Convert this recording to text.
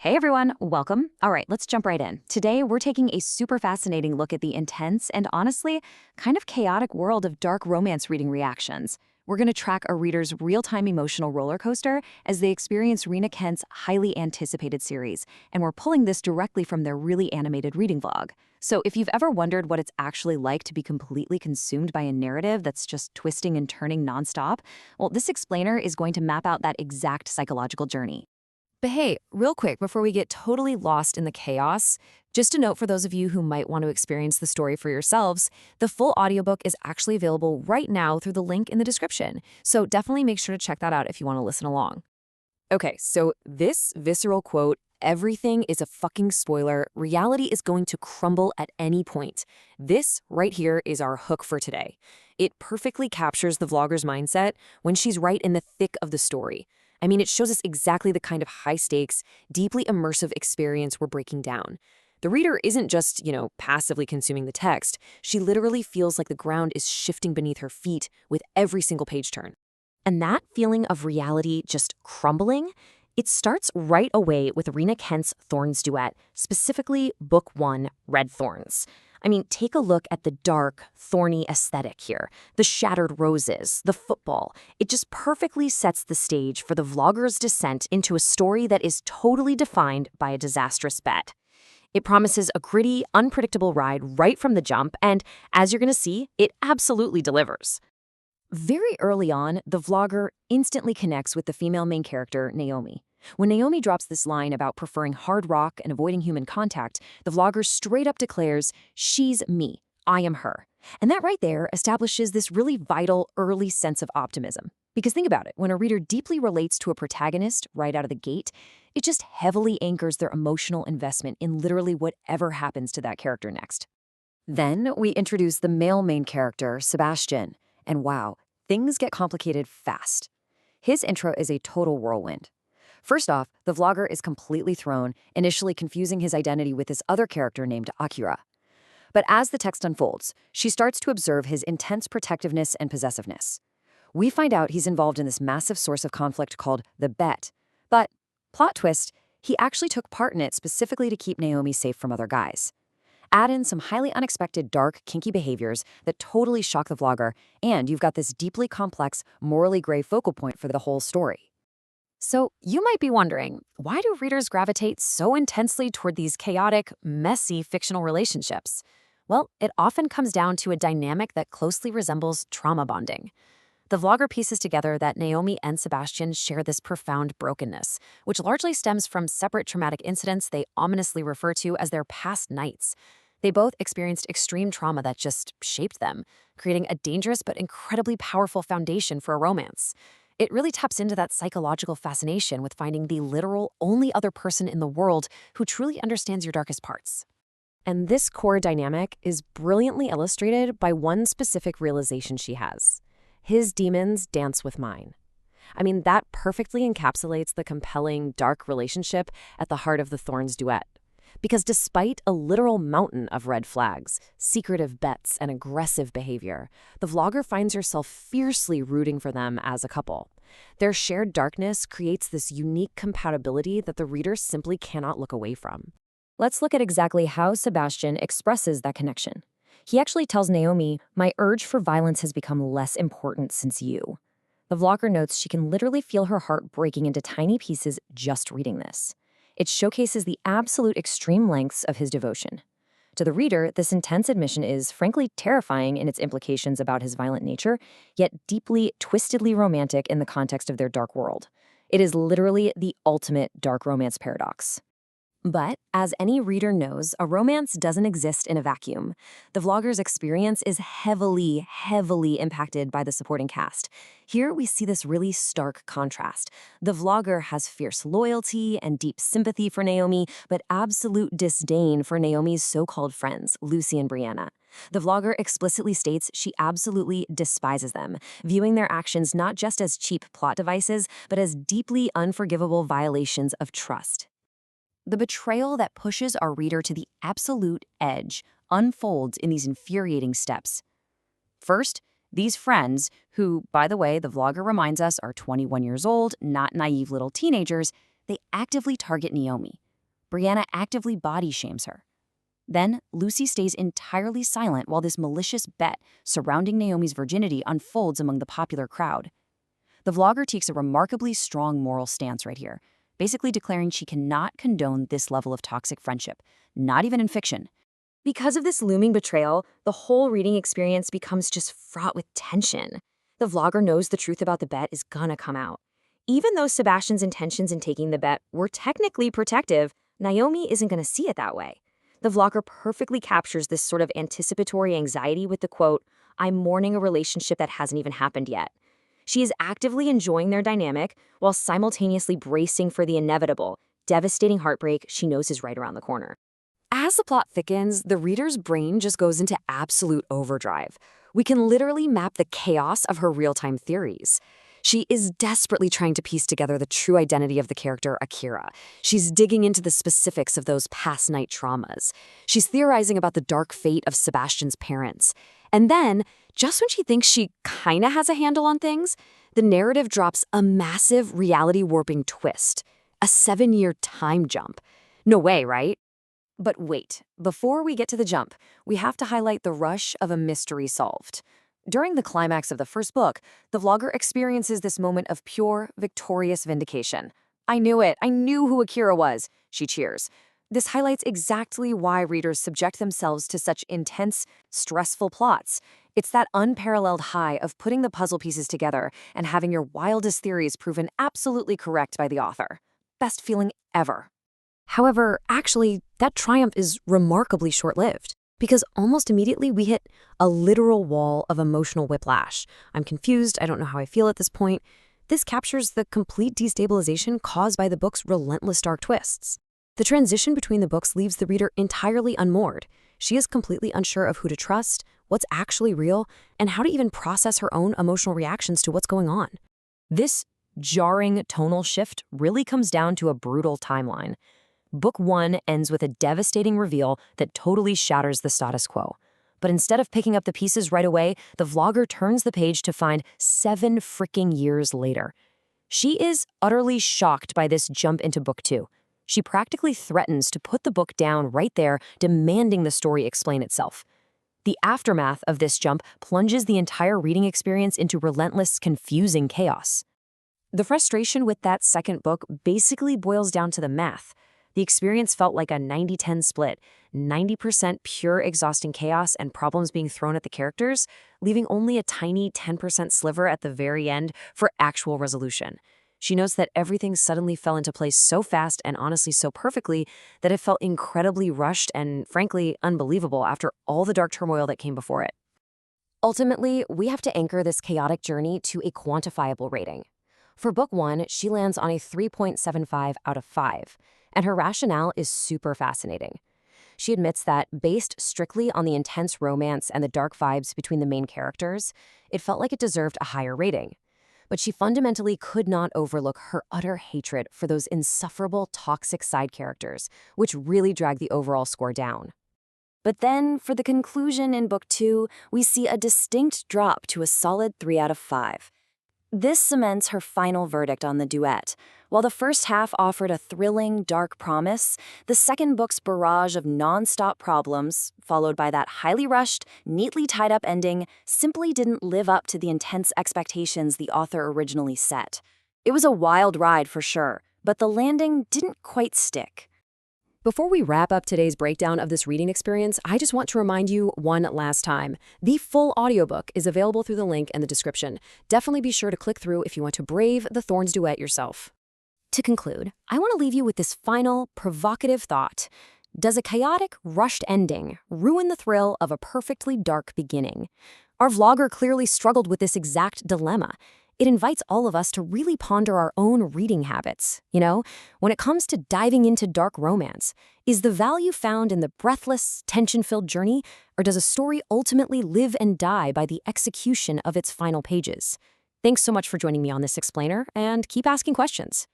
Hey everyone, welcome. All right, let's jump right in. Today, we're taking a super fascinating look at the intense and honestly, kind of chaotic world of dark romance reading reactions. We're going to track a reader's real-time emotional roller coaster as they experience Rina Kent's highly anticipated series, and we're pulling this directly from their really animated reading vlog. So if you've ever wondered what it's actually like to be completely consumed by a narrative that's just twisting and turning nonstop, well, this explainer is going to map out that exact psychological journey. But hey, real quick, before we get totally lost in the chaos, just a note for those of you who might want to experience the story for yourselves, the full audiobook is actually available right now through the link in the description. So definitely make sure to check that out if you want to listen along. Okay, so this visceral quote, "Everything is a fucking spoiler. Reality is going to crumble at any point." This right here is our hook for today. It perfectly captures the vlogger's mindset when she's right in the thick of the story. I mean, it shows us exactly the kind of high-stakes, deeply immersive experience we're breaking down. The reader isn't just, passively consuming the text. She literally feels like the ground is shifting beneath her feet with every single page turn. And that feeling of reality just crumbling, it starts right away with Rina Kent's Thorns duet, specifically Book 1, Red Thorns. I mean, take a look at the dark, thorny aesthetic here. The shattered roses, the football. It just perfectly sets the stage for the vlogger's descent into a story that is totally defined by a disastrous bet. It promises a gritty, unpredictable ride right from the jump, and as you're going to see, it absolutely delivers. Very early on, the vlogger instantly connects with the female main character, Naomi. When Naomi drops this line about preferring hard rock and avoiding human contact, the vlogger straight up declares, "She's me, I am her." And that right there establishes this really vital early sense of optimism. Because think about it, when a reader deeply relates to a protagonist right out of the gate, it just heavily anchors their emotional investment in literally whatever happens to that character next. Then we introduce the male main character, Sebastian. And wow, things get complicated fast. His intro is a total whirlwind. First off, the vlogger is completely thrown, initially confusing his identity with this other character named Akira. But as the text unfolds, she starts to observe his intense protectiveness and possessiveness. We find out he's involved in this massive source of conflict called the bet. But, plot twist, he actually took part in it specifically to keep Naomi safe from other guys. Add in some highly unexpected, dark, kinky behaviors that totally shock the vlogger, and you've got this deeply complex, morally gray focal point for the whole story. So you might be wondering, why do readers gravitate so intensely toward these chaotic, messy fictional relationships? Well, it often comes down to a dynamic that closely resembles trauma bonding. The vlogger pieces together that Naomi and Sebastian share this profound brokenness, which largely stems from separate traumatic incidents they ominously refer to as their past nights. They both experienced extreme trauma that just shaped them, creating a dangerous but incredibly powerful foundation for a romance. It really taps into that psychological fascination with finding the literal only other person in the world who truly understands your darkest parts. And this core dynamic is brilliantly illustrated by one specific realization she has. His demons dance with mine. I mean, that perfectly encapsulates the compelling, dark relationship at the heart of the Thorns duet. Because despite a literal mountain of red flags, secretive bets, and aggressive behavior, the vlogger finds herself fiercely rooting for them as a couple. Their shared darkness creates this unique compatibility that the reader simply cannot look away from. Let's look at exactly how Sebastian expresses that connection. He actually tells Naomi, "My urge for violence has become less important since you." The vlogger notes she can literally feel her heart breaking into tiny pieces just reading this. It showcases the absolute extreme lengths of his devotion. To the reader, this intense admission is frankly terrifying in its implications about his violent nature, yet deeply, twistedly romantic in the context of their dark world. It is literally the ultimate dark romance paradox. But, as any reader knows, a romance doesn't exist in a vacuum. The vlogger's experience is heavily, heavily impacted by the supporting cast. Here we see this really stark contrast. The vlogger has fierce loyalty and deep sympathy for Naomi, but absolute disdain for Naomi's so-called friends, Lucy and Brianna. The vlogger explicitly states she absolutely despises them, viewing their actions not just as cheap plot devices, but as deeply unforgivable violations of trust. The betrayal that pushes our reader to the absolute edge unfolds in these infuriating steps. First, these friends, who, by the way, the vlogger reminds us are 21 years old, not naive little teenagers, they actively target Naomi. Brianna actively body shames her. Then, Lucy stays entirely silent while this malicious bet surrounding Naomi's virginity unfolds among the popular crowd. The vlogger takes a remarkably strong moral stance right here, basically declaring she cannot condone this level of toxic friendship, not even in fiction. Because of this looming betrayal, the whole reading experience becomes just fraught with tension. The vlogger knows the truth about the bet is gonna come out. Even though Sebastian's intentions in taking the bet were technically protective, Naomi isn't gonna see it that way. The vlogger perfectly captures this sort of anticipatory anxiety with the quote, "I'm mourning a relationship that hasn't even happened yet." She is actively enjoying their dynamic while simultaneously bracing for the inevitable, devastating heartbreak she knows is right around the corner. As the plot thickens, the reader's brain just goes into absolute overdrive. We can literally map the chaos of her real-time theories. She is desperately trying to piece together the true identity of the character Akira. She's digging into the specifics of those past night traumas. She's theorizing about the dark fate of Sebastian's parents. And then, just when she thinks she kinda has a handle on things, the narrative drops a massive reality-warping twist. A 7-year time jump. No way, right? But wait, before we get to the jump, we have to highlight the rush of a mystery solved. During the climax of the first book, the vlogger experiences this moment of pure, victorious vindication. "I knew it! I knew who Akira was!" she cheers. This highlights exactly why readers subject themselves to such intense, stressful plots. It's that unparalleled high of putting the puzzle pieces together and having your wildest theories proven absolutely correct by the author. Best feeling ever. However, actually, that triumph is remarkably short-lived, because almost immediately we hit a literal wall of emotional whiplash. I'm confused, I don't know how I feel at this point. This captures the complete destabilization caused by the book's relentless dark twists. The transition between the books leaves the reader entirely unmoored. She is completely unsure of who to trust, what's actually real, and how to even process her own emotional reactions to what's going on. This jarring tonal shift really comes down to a brutal timeline. Book 1 ends with a devastating reveal that totally shatters the status quo. But instead of picking up the pieces right away, the vlogger turns the page to find 7 freaking years later. She is utterly shocked by this jump into Book 2. She practically threatens to put the book down right there, demanding the story explain itself. The aftermath of this jump plunges the entire reading experience into relentless, confusing chaos. The frustration with that second book basically boils down to the math. The experience felt like a 90-10 split, 90% pure exhausting chaos and problems being thrown at the characters, leaving only a tiny 10% sliver at the very end for actual resolution. She notes that everything suddenly fell into place so fast and honestly so perfectly that it felt incredibly rushed and, frankly, unbelievable after all the dark turmoil that came before it. Ultimately, we have to anchor this chaotic journey to a quantifiable rating. For Book 1, she lands on a 3.75 out of 5. And her rationale is super fascinating. She admits that, based strictly on the intense romance and the dark vibes between the main characters, it felt like it deserved a higher rating. But she fundamentally could not overlook her utter hatred for those insufferable, toxic side characters, which really dragged the overall score down. But then, for the conclusion in Book 2, we see a distinct drop to a solid 3 out of 5. This cements her final verdict on the duet. While the first half offered a thrilling, dark promise, the second book's barrage of non-stop problems, followed by that highly rushed, neatly tied-up ending, simply didn't live up to the intense expectations the author originally set. It was a wild ride for sure, but the landing didn't quite stick. Before we wrap up today's breakdown of this reading experience, I just want to remind you one last time. The full audiobook is available through the link in the description. Definitely be sure to click through if you want to brave the Thorns duet yourself. To conclude, I want to leave you with this final, provocative thought. Does a chaotic, rushed ending ruin the thrill of a perfectly dark beginning? Our vlogger clearly struggled with this exact dilemma. It invites all of us to really ponder our own reading habits. When it comes to diving into dark romance, is the value found in the breathless, tension-filled journey, or does a story ultimately live and die by the execution of its final pages? Thanks so much for joining me on this explainer, and keep asking questions.